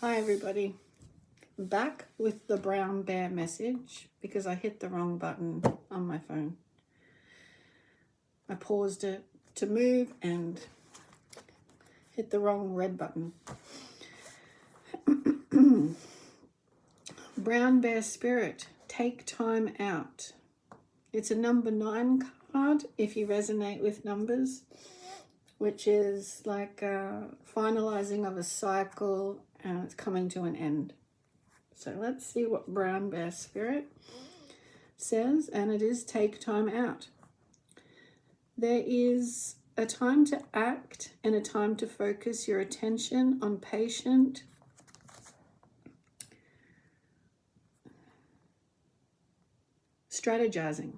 Hi everybody, back with the brown bear message because I hit the wrong button on my phone. I paused it to move and hit the wrong red button. Brown bear spirit, take time out. It's a number 9 card if you resonate with numbers, which is like finalizing of a cycle and it's coming to an end. So let's see what brown bear spirit says, and it is take time out. There is a time to act and a time to focus your attention on patient strategizing.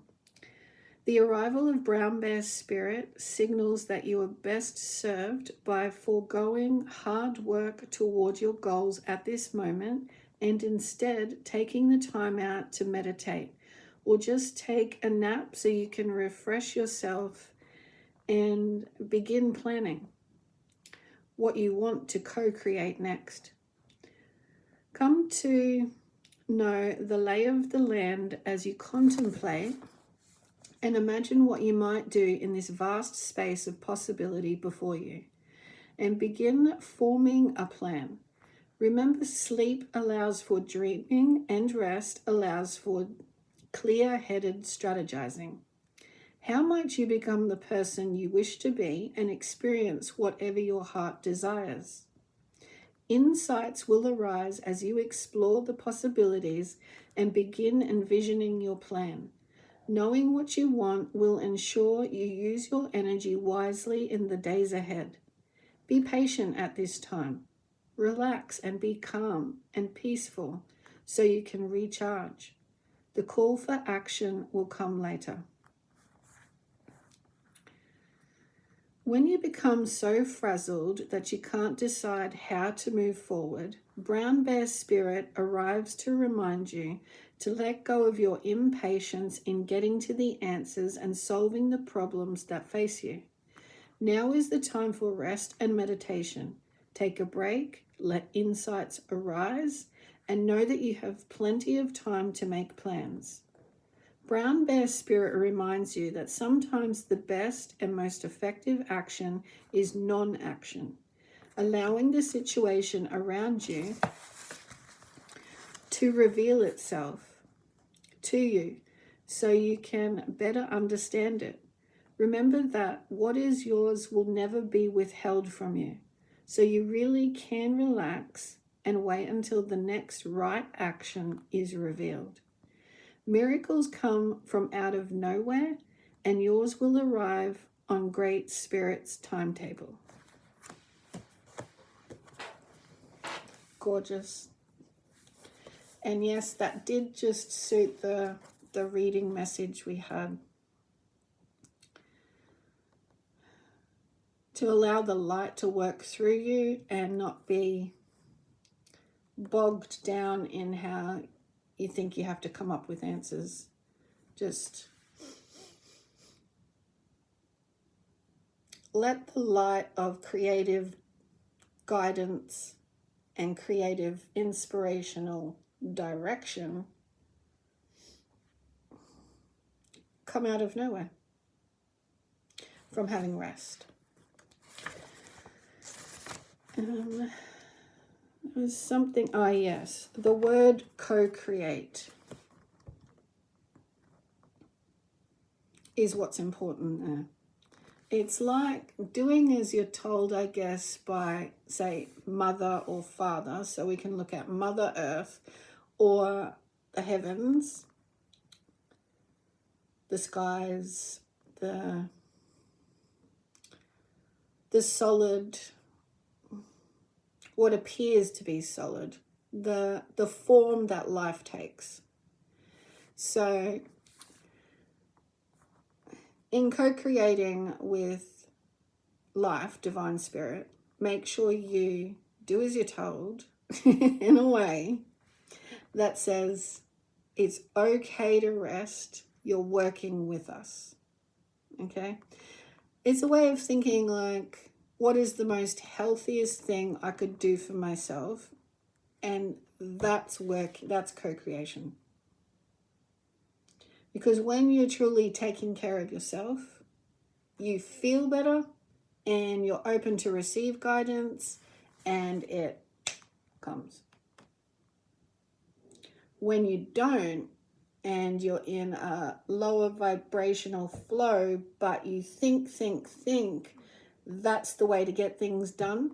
The arrival of brown bear spirit signals that you are best served by foregoing hard work toward your goals at this moment and instead taking the time out to meditate or just take a nap so you can refresh yourself and begin planning what you want to co-create next. Come to know the lay of the land as you contemplate and imagine what you might do in this vast space of possibility before you, and begin forming a plan. Remember, sleep allows for dreaming and rest allows for clear-headed strategizing. How might you become the person you wish to be and experience whatever your heart desires? Insights will arise as you explore the possibilities and begin envisioning your plan. Knowing what you want will ensure you use your energy wisely in the days ahead. Be patient at this time. Relax and be calm and peaceful so you can recharge. The call for action will come later. When you become so frazzled that you can't decide how to move forward, brown bear spirit arrives to remind you to let go of your impatience in getting to the answers and solving the problems that face you. Now is the time for rest and meditation. Take a break, let insights arise, and know that you have plenty of time to make plans. Brown bear spirit reminds you that sometimes the best and most effective action is non-action, allowing the situation around you to reveal itself to you so you can better understand it. Remember that what is yours will never be withheld from you, so you really can relax and wait until the next right action is revealed. Miracles come from out of nowhere, and yours will arrive on Great Spirit's timetable. Gorgeous. And yes, that did just suit the reading message we had. To allow the light to work through you and not be bogged down in how you think you have to come up with answers. Just let the light of creative guidance and creative inspirational direction come out of nowhere from having rest. There's something, yes, the word co-create is what's important there. It's like doing as you're told, I guess, by, say, mother or father. So we can look at Mother Earth or the heavens, the skies, the solid, what appears to be solid, the form that life takes. So in co-creating with life, divine spirit, make sure you do as you're told in a way that says it's okay to rest, you're working with us. Okay? It's a way of thinking like, what is the most healthiest thing I could do for myself And that's work, that's co-creation. Because when you're truly taking care of yourself, you feel better and you're open to receive guidance and it comes. When you don't, and you're in a lower vibrational flow, but you think, that's the way to get things done,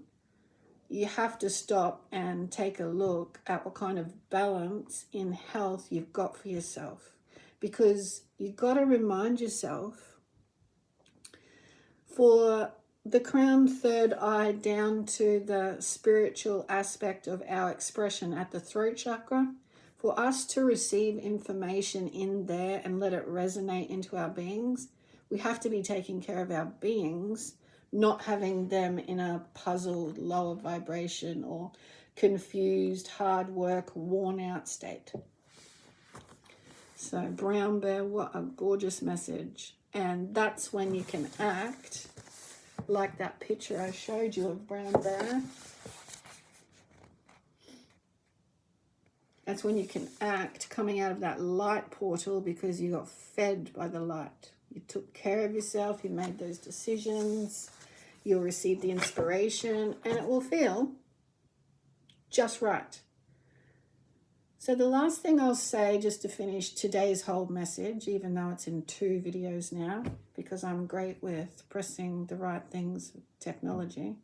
you have to stop and take a look at what kind of balance in health you've got for yourself. Because you've got to remind yourself, for the crown, third eye, down to the spiritual aspect of our expression at the throat chakra, for us to receive information in there and let it resonate into our beings, we have to be taking care of our beings, not having them in a puzzled, lower vibration or confused, hard work, worn out state. So brown bear, what a gorgeous message. And that's when you can act like that picture I showed you of brown bear. That's when you can act coming out of that light portal, because you got fed by the light. You took care of yourself, you made those decisions, you'll receive the inspiration, and it will feel just right. So the last thing I'll say, just to finish today's whole message, even though it's in 2 videos now, because I'm great with pressing the right things with technology.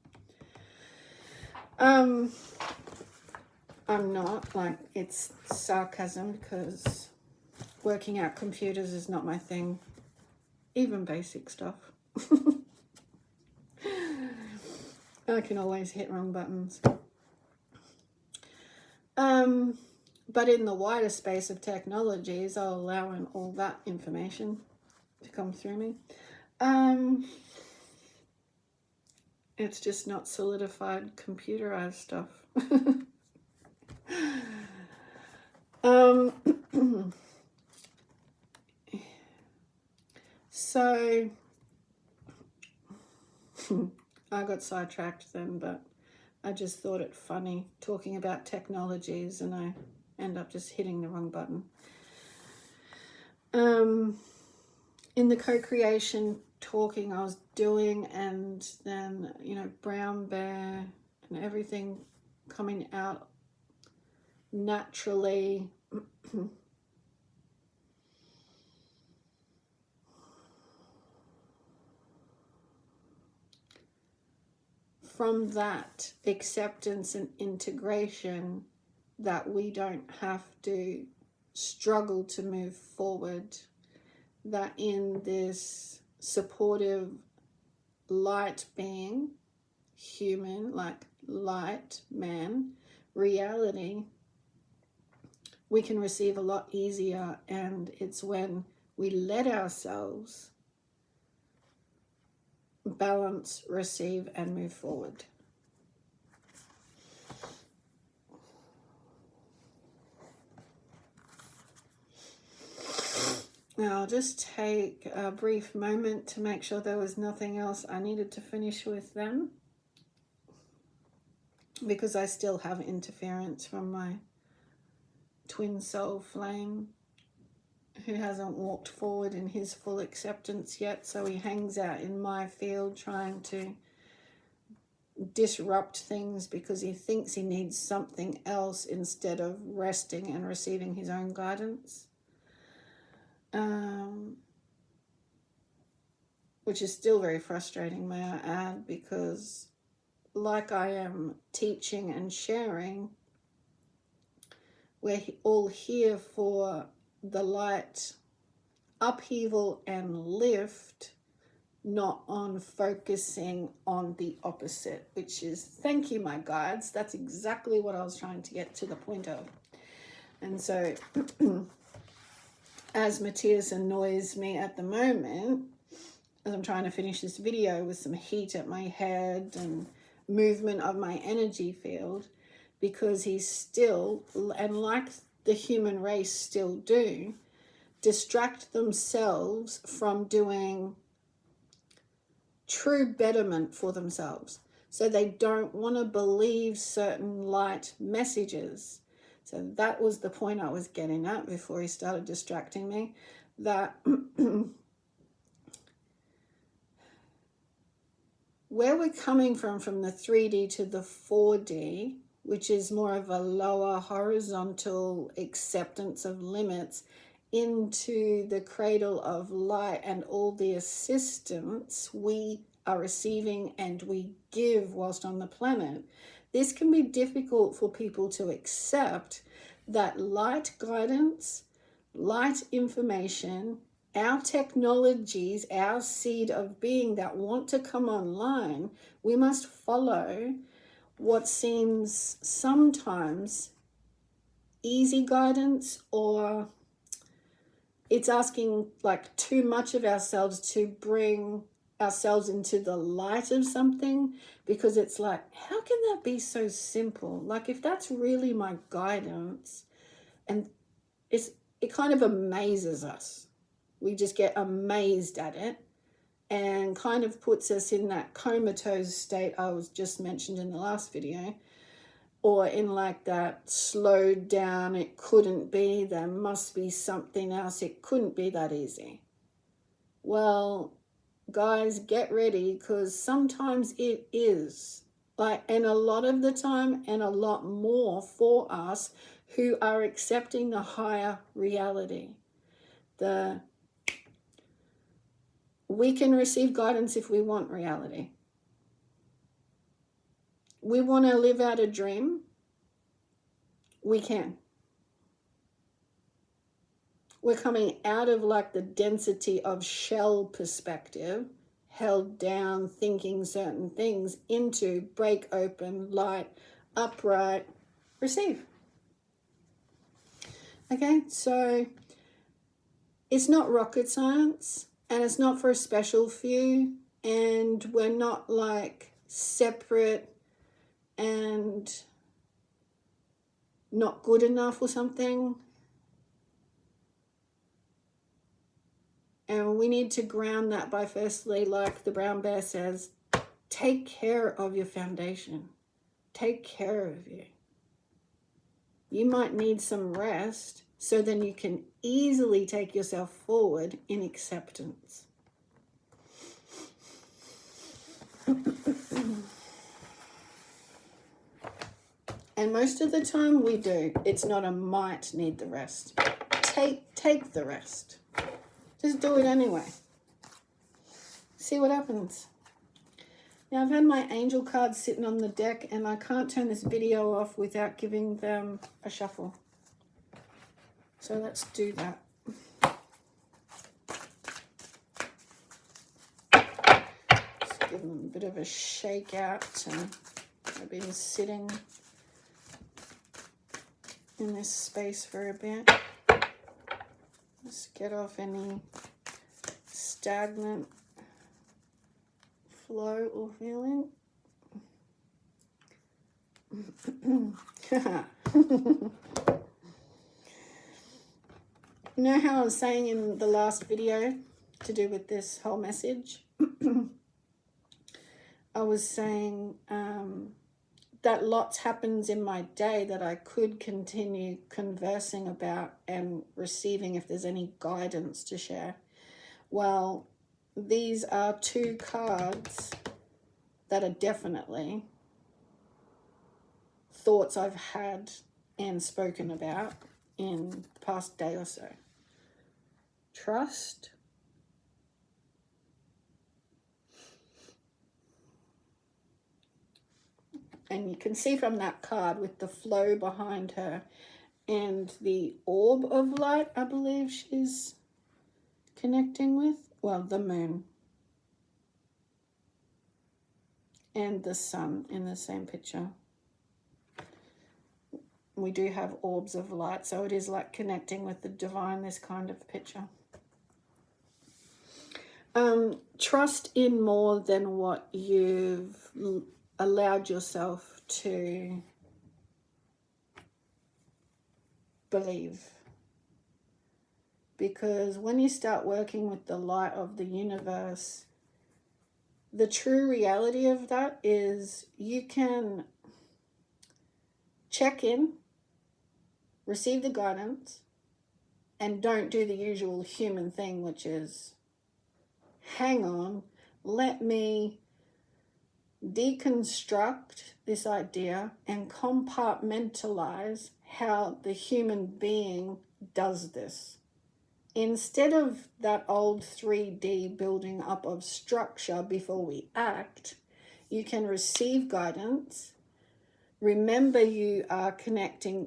I'm not, like, it's sarcasm, because working out computers is not my thing, even basic stuff. I can always hit wrong buttons. But in the wider space of technologies, I'll allow in all that information to come through me. It's just not solidified computerized stuff. So I got sidetracked then, but I just thought it funny talking about technologies, and I end up just hitting the wrong button. In the co-creation talking I was doing, and then, you know, brown bear and everything coming out naturally. From that acceptance and integration, that we don't have to struggle to move forward, that in this supportive light being, human, like light man reality, we can receive a lot easier. And it's when we let ourselves balance, receive, and move forward. Now I'll just take a brief moment to make sure there was nothing else I needed to finish with then, because I still have interference from my twin soul flame, who hasn't walked forward in his full acceptance yet. So he hangs out in my field trying to disrupt things because he thinks he needs something else instead of resting and receiving his own guidance. Which is still very frustrating, may I add, because like I am teaching and sharing, we're all here for the light upheaval and lift, not on focusing on the opposite, which is, thank you, my guides, that's exactly what I was trying to get to the point of. And so as Matthias annoys me at the moment, as I'm trying to finish this video with some heat at my head and movement of my energy field, because he's still, and like the human race still do, distract themselves from doing true betterment for themselves. So they don't want to believe certain light messages. So that was the point I was getting at before he started distracting me, that where we're coming from the 3D to the 4D, which is more of a lower horizontal acceptance of limits, into the cradle of light and all the assistance we are receiving and we give whilst on the planet. This can be difficult for people to accept, that light guidance, light information, our technologies, our seed of being that want to come online, we must follow what seems sometimes easy guidance, or it's asking like too much of ourselves to bring ourselves into the light of something, because it's like, how can that be so simple? Like, if that's really my guidance, and it kind of amazes us. We just get amazed at it, and kind of puts us in that comatose state I was just mentioned in the last video, or in like that slowed down, it couldn't be, there must be something else, it couldn't be that easy. Well, guys, get ready, because sometimes it is. Like, and a lot of the time, and a lot more for us who are accepting the higher reality. We can receive guidance if we want reality. We want to live out a dream, we can. We're coming out of like the density of shell perspective, held down, thinking certain things, into break open, light, upright, receive. Okay, so it's not rocket science, and it's not for a special few, and we're not like separate and not good enough or something. And we need to ground that by, firstly, like the brown bear says, take care of your foundation. Take care of you. You might need some rest, so then you can easily take yourself forward in acceptance. And most of the time we do. It's not a might need the rest. Take the rest. Just do it anyway. See what happens. Now, I've had my angel cards sitting on the deck, and I can't turn this video off without giving them a shuffle. So let's do that. Just give them a bit of a shake out. I've been sitting in this space for a bit. Just get off any stagnant flow or feeling. You know how I was saying in the last video to do with this whole message? I was saying that lots happens in my day that I could continue conversing about and receiving if there's any guidance to share. Well, these are two cards that are definitely thoughts I've had and spoken about in the past day or so. Trust. And you can see from that card with the flow behind her and the orb of light, I believe she's connecting with. Well, the moon. And the sun in the same picture. We do have orbs of light, so it is like connecting with the divine, this kind of picture. Trust in more than what you've allowed yourself to believe. Because when you start working with the light of the universe, the true reality of that is you can check in, receive the guidance, and don't do the usual human thing, which is, hang on, let me deconstruct this idea and compartmentalize how the human being does this. Instead of that old 3D building up of structure before we act, you can receive guidance. Remember, you are connecting